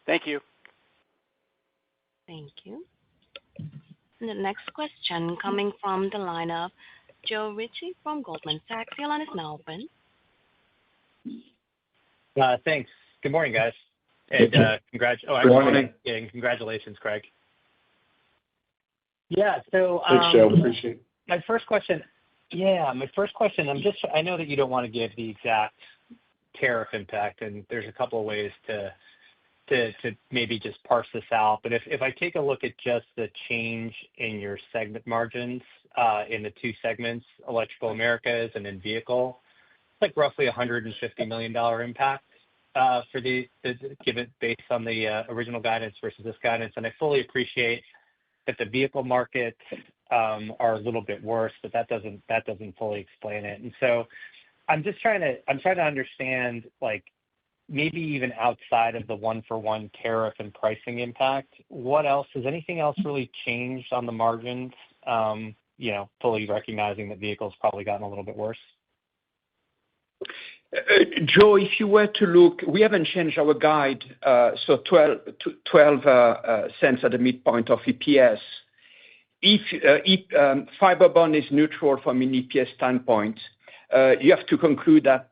Thank you. Thank you. And the next question coming from the line of Joe Ritchie from Goldman Sachs. Your line is now open. Thanks. Good morning, guys. And Good morning. Congratulations, Craig. Yeah. So thanks, Joe. Appreciate it. My first question. I know that you don't want to give the exact tariff impact, and there's a couple of ways to maybe just parse this out. But if I take a look at just the change in your segment margins in the two segments, Electrical Americas and in Vehicle, it's like roughly $150 million impact for given based on the original guidance versus this guidance. And I fully appreciate that the vehicle markets are a little bit worse, but that doesn't fully explain it. And so I'm trying to understand, like, maybe even outside of the one-for-one tariff and pricing impact, what else has anything else really changed on the margins? Fully recognizing that vehicles probably gotten a little bit worse. Joe, if you were to look, we haven't changed our guide, so 12 cents at the midpoint of EPS. If Fiberbond is neutral from an EPS standpoint, you have to conclude that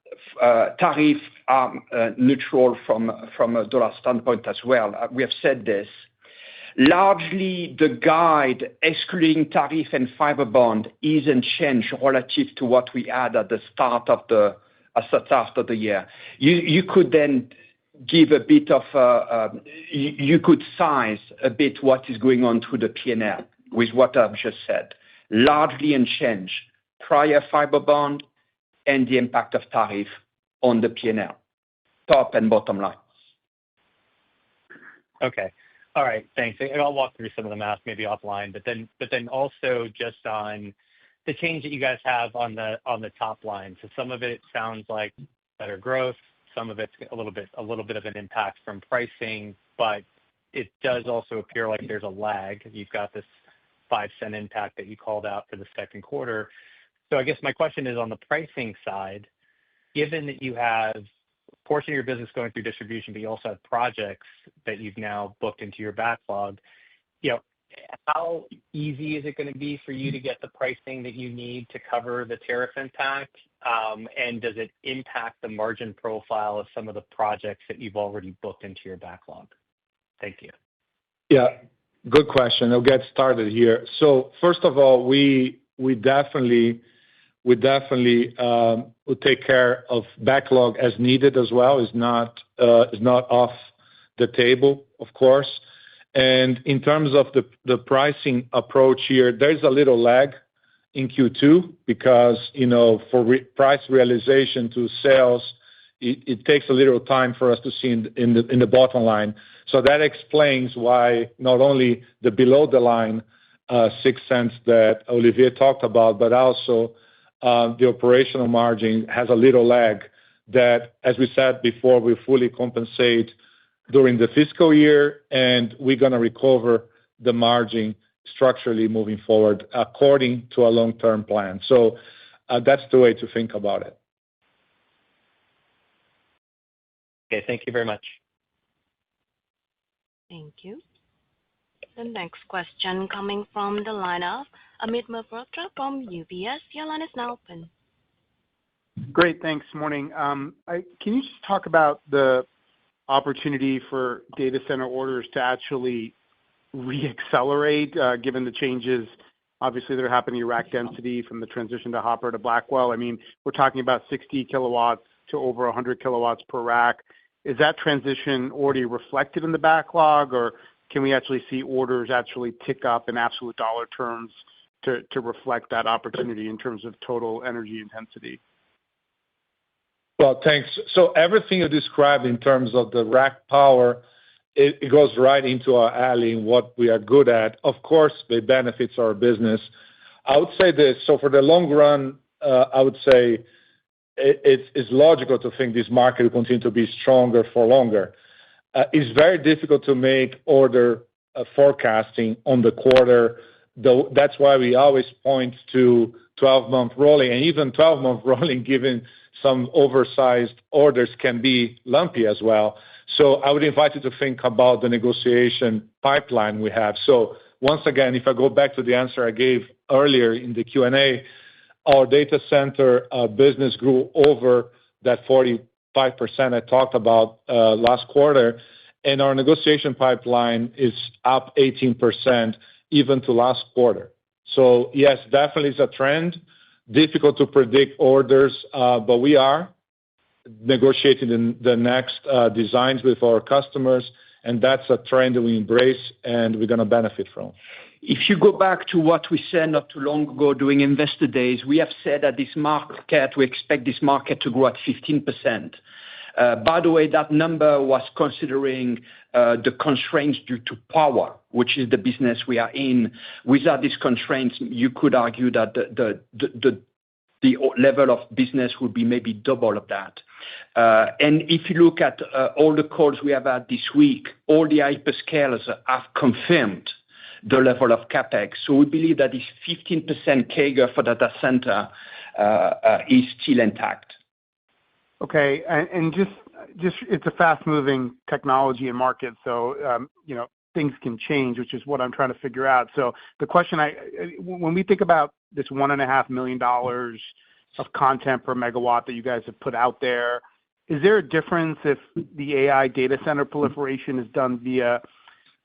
tariff are neutral from a dollar standpoint as well. We have said this. Largely, the guide, excluding tariff and Fiberbond, isn't changed relative to what we had at the start of the year. You could then give a bit of you could size a bit what is going on through the P&L with what I've just said. Largely unchanged, prior Fiberbond and the impact of tariff on the P&L, top and bottom line. Okay. All right. Thanks. And I'll walk through some of the math maybe offline, but then also just on the change that you guys have on the top line. So some of it sounds like better growth. Some of it's a little bit of an impact from pricing, but it does also appear like there's a lag. You've got this 5-cent impact that you called out for the second quarter. So I guess my question is on the pricing side, given that you have a portion of your business going through distribution, but you also have projects that you've now booked into your backlog, how easy is it going to be for you to get the pricing that you need to cover the tariff impact? And does it impact the margin profile of some of the projects that you've already booked into your backlog? Thank you. Yeah, good question. I'll get started here. So first of all, we definitely will take care of backlog as needed as well. Is not off the table, of course. And in terms of the pricing approach here, there's a little lag in Q2 because for price realization to sales, it takes a little time for us to see in the bottom line. So that explains why not only the below the line 6 cents that Olivier talked about, but also the operational margin has a little lag that, as we said before, we fully compensate during the fiscal year, and we're going to recover the margin structurally moving forward according to a long-term plan. So that's the way to think about it. Okay, thank you very much. Thank you. The next question coming from the line of Amit Mehrotra from UBS. Your line is now open. Great. Thanks. Morning. Can you just talk about the opportunity for data center orders to actually re-accelerate, given the changes, obviously, that are happening in rack density from the transition to Hopper to Blackwell? I mean, we're talking about 60 kilowatts to over 100 kilowatts per rack. Is that transition already reflected in the backlog, or can we actually see orders actually tick up in absolute dollar terms to reflect that opportunity in terms of total energy intensity? Well, thanks. So everything you described in terms of the rack power, it goes right into our alley in what we are good at. Of course, it benefits our business. I would say this. So for the long run, I would say it's logical to think this market will continue to be stronger for longer. It's very difficult to make order forecasting on the quarter. That's why we always point to 12-month rolling. And even 12-month rolling, given some oversized orders, can be lumpy as well. So I would invite you to think about the negotiation pipeline we have. So once again, if I go back to the answer I gave earlier in the Q&A, our data center business grew over that 45% I talked about last quarter, and our negotiation pipeline is up 18% even to last quarter. So yes, definitely is a trend. Difficult to predict orders, but we are negotiating the next designs with our customers, and that's a trend that we embrace and we're going to benefit from. If you go back to what we said not too long ago during Investor Days, we have said that this market, we expect this market to grow at 15%. By the way, that number was considering the constraints due to power, which is the business we are in. Without these constraints, you could argue that the level of business would be maybe double of that. And if you look at all the calls we have had this week, all the hyperscalers have confirmed the level of CapEx. So we believe that this 15% CAGR for data center is still intact. Okay. And just it's a fast-moving technology and market, so things can change, which is what I'm trying to figure out. So the question when we think about this $1.5 million of content per megawatt that you guys have put out there, is there a difference if the AI data center proliferation is done via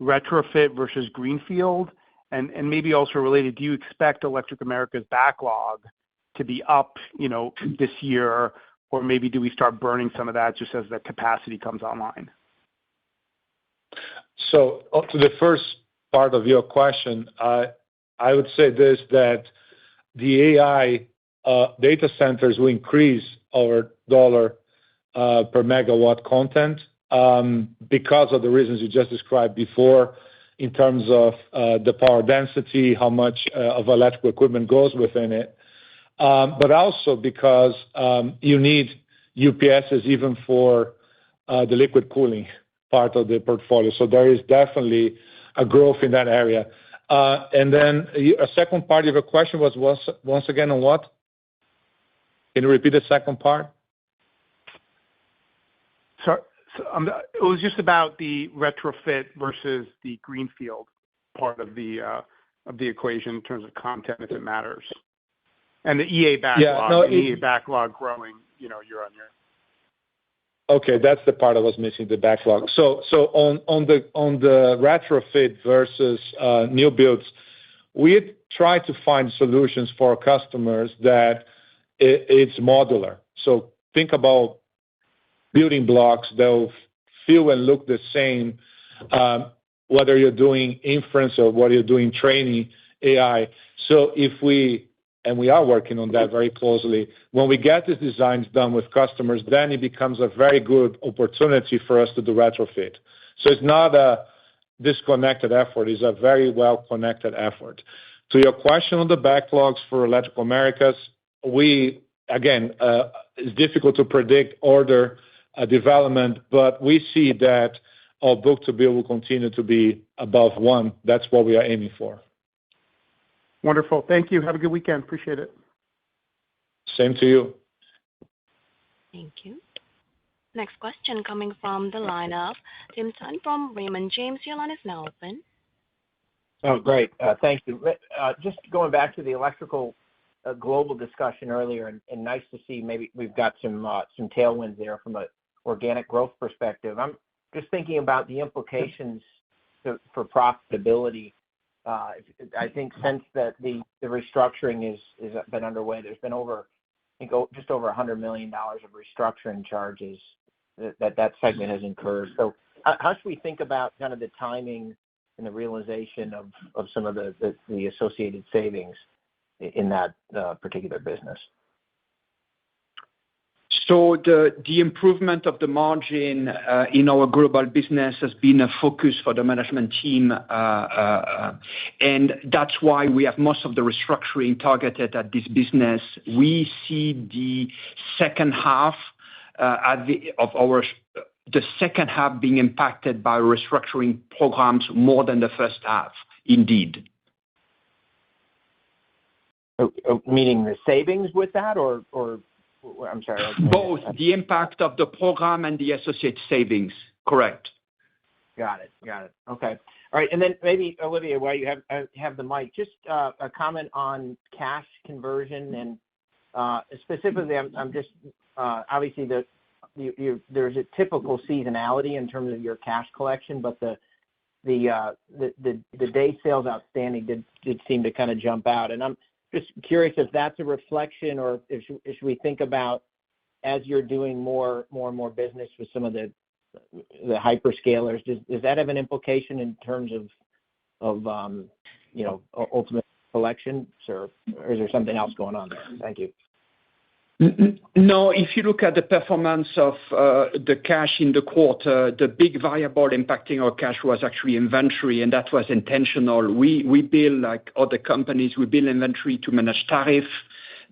retrofit versus greenfield? And maybe also related, do you expect Electric America's backlog to be up, this year? Or maybe do we start burning some of that just as the capacity comes online? So to the first part of your question, I would say this, that the AI data centers will increase our dollar per megawatt content because of the reasons you just described before in terms of the power density, how much of electrical equipment goes within it. But also because you need UPSs even for the liquid cooling part of the portfolio. So there is definitely a growth in that area. And then a second part of your question was once again on what? Can you repeat the second part? So it was just about the retrofit versus the greenfield part of the equation in terms of content, if it matters. And the EA backlog, EA backlog growing, year on year. Okay, that's the part I was missing, the backlog. So on the retrofit versus new builds, we try to find solutions for our customers that it's modular. So think about building blocks that will feel and look the same, whether you're doing inference or whether you're doing training AI. So and we are working on that very closely. When we get these designs done with customers, then it becomes a very good opportunity for us to do retrofit. So it's not a disconnected effort. It's a very well-connected effort. To your question on the backlogs for Electrical Americas, it's difficult to predict order development, but we see that our book-to-bill will continue to be above 1. That's what we are aiming for. Wonderful. Thank you. Have a good weekend. Appreciate it. Same to you. Thank you. Next question coming from the line of Tim Sun from Raymond James. Your line is now open. Oh, great. Thank you. Just going back to the electrical global discussion earlier, and nice to see maybe we've got some tailwinds there from an organic growth perspective. I'm just thinking about the implications for profitability. I think since the restructuring has been underway, there's been just over $100 million of restructuring charges that segment has incurred. So how should we think about kind of the timing and the realization of some of the associated savings in that particular business? So the improvement of the margin in our global business has been a focus for the management team, and that's why we have most of the restructuring targeted at this business. We see the second half the second half being impacted by restructuring programs more than the first half, indeed. Meaning the savings with that, or I'm sorry. Both the impact of the program and the associated savings. Correct. Got it. Okay. All right. And then maybe, Olivier, while you have the mic, just a comment on cash conversion. And specifically, I'm just obviously there's a typical seasonality in terms of your cash collection, but the day sales outstanding did seem to kind of jump out. And I'm just curious if that's a reflection, or should we think about, as you're doing more and more business with some of the hyperscalers, does that have an implication in terms of ultimate collections, or is there something else going on there? Thank you. No, if you look at the performance of the cash in the quarter, the big variable impacting our cash was actually inventory, and that was intentional. We build, like other companies, we build inventory to manage tariff.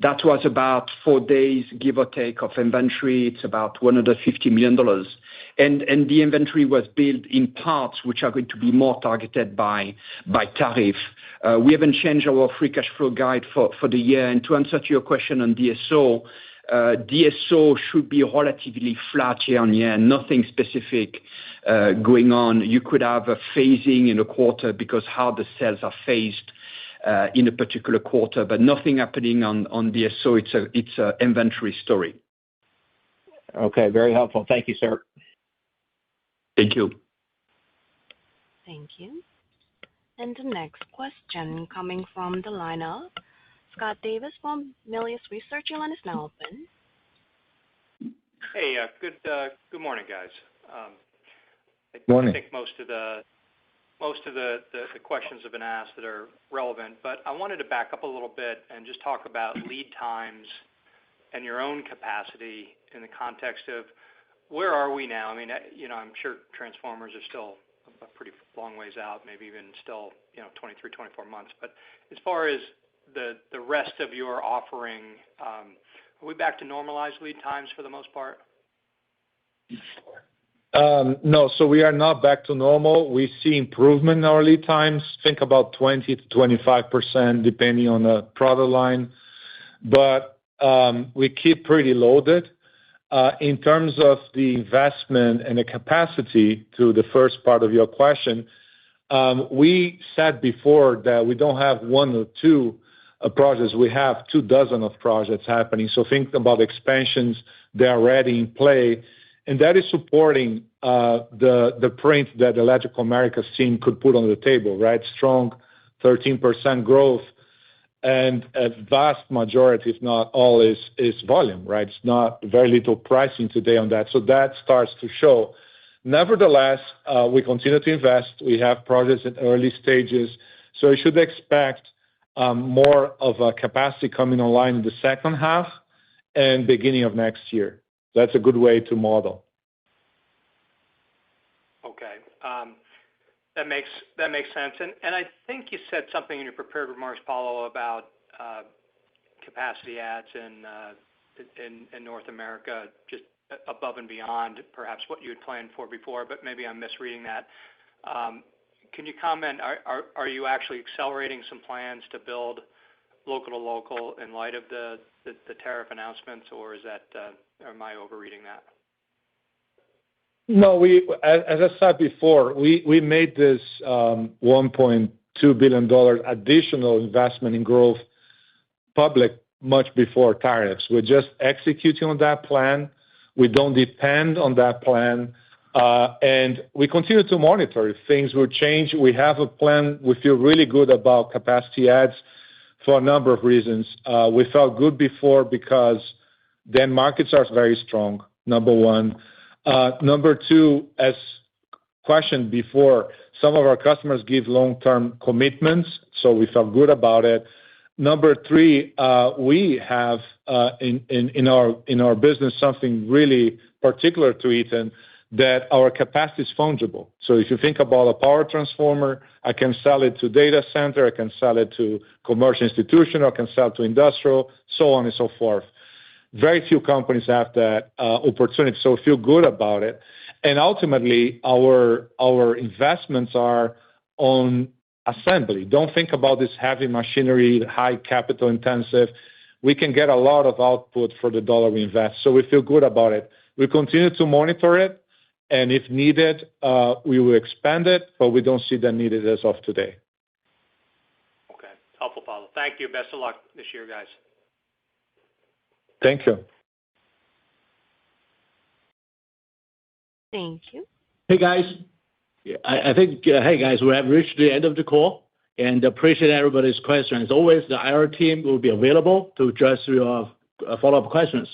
That was about 4 days, give or take, of inventory. It's about $150 million. And the inventory was built in parts which are going to be more targeted by tariff. We haven't changed our free cash flow guide for the year. And to answer to your question on DSO should be relatively flat year on year, nothing specific going on. You could have a phasing in a quarter because how the sales are phased in a particular quarter, but nothing happening on DSO. It's an inventory story. Okay, very helpful. Thank you, sir. Thank you. Thank you. And the next question coming from the line of Scott Davis from Melius Research. Your line is now open. Hey, good morning, guys. Morning. I think most of the questions have been asked that are relevant, but I wanted to back up a little bit and just talk about lead times and your own capacity in the context of where are we now? I mean, I'm sure transformers are still a pretty long ways out, maybe even still, 23, 24 months. But as far as the rest of your offering, are we back to normalized lead times for the most part? No, so we are not back to normal. We see improvement in our lead times. Think about 20 to 25%, depending on the product line. But we keep pretty loaded. In terms of the investment and the capacity, to the first part of your question, we said before that we don't have 1 or 2 projects. We have 24 of projects happening. So think about expansions. They're already in play. And that is supporting the print that Electrical Americas team could put on the table, right? Strong 13% growth. And a vast majority, if not all, is volume, right? It's not very little pricing today on that. So that starts to show. Nevertheless, we continue to invest. We have projects in early stages. So you should expect more of a capacity coming online in the second half and beginning of next year. That's a good way to model. Okay. That makes sense. And I think you said something in your prepared remarks, Paulo, about capacity adds in North America, just above and beyond perhaps what you had planned for before, but maybe I'm misreading that. Can you comment, are you actually accelerating some plans to build local to local in light of the tariff announcements, or is that, am I overreading that? No, as I said before, we made this $1.2 $2 billion additional investment in growth public much before tariffs. We're just executing on that plan. We don't depend on that plan. And we continue to monitor. If things will change, we have a plan. We feel really good about capacity adds for a number of reasons. We felt good before because then markets are very strong, number one. Number two, as questioned before, some of our customers give long-term commitments, so we felt good about it. Number three, we have in our business something really particular to Eaton, that our capacity is fungible. So if you think about a power transformer, I can sell it to data center, I can sell it to commercial institution, I can sell it to industrial, so on and so forth. Very few companies have that opportunity, so we feel good about it. And ultimately, our investments are on assembly. Don't think about this heavy machinery, high capital intensive. We can get a lot of output for the dollar we invest, so we feel good about it. We continue to monitor it, and if needed, we will expand it, but we don't see that needed as of today. Okay. Helpful, Paulo. Thank you. Best of luck this year, guys. Thank you. Thank you. Hey, guys. I think, hey, guys, we have reached the end of the call and appreciate everybody's questions. As always, the IR team will be available to address your follow-up questions.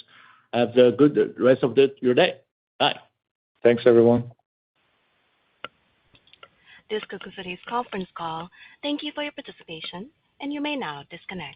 Have a good rest of your day. Bye. Thanks, everyone. This concludes today's conference call. Thank you for your participation, and you may now disconnect.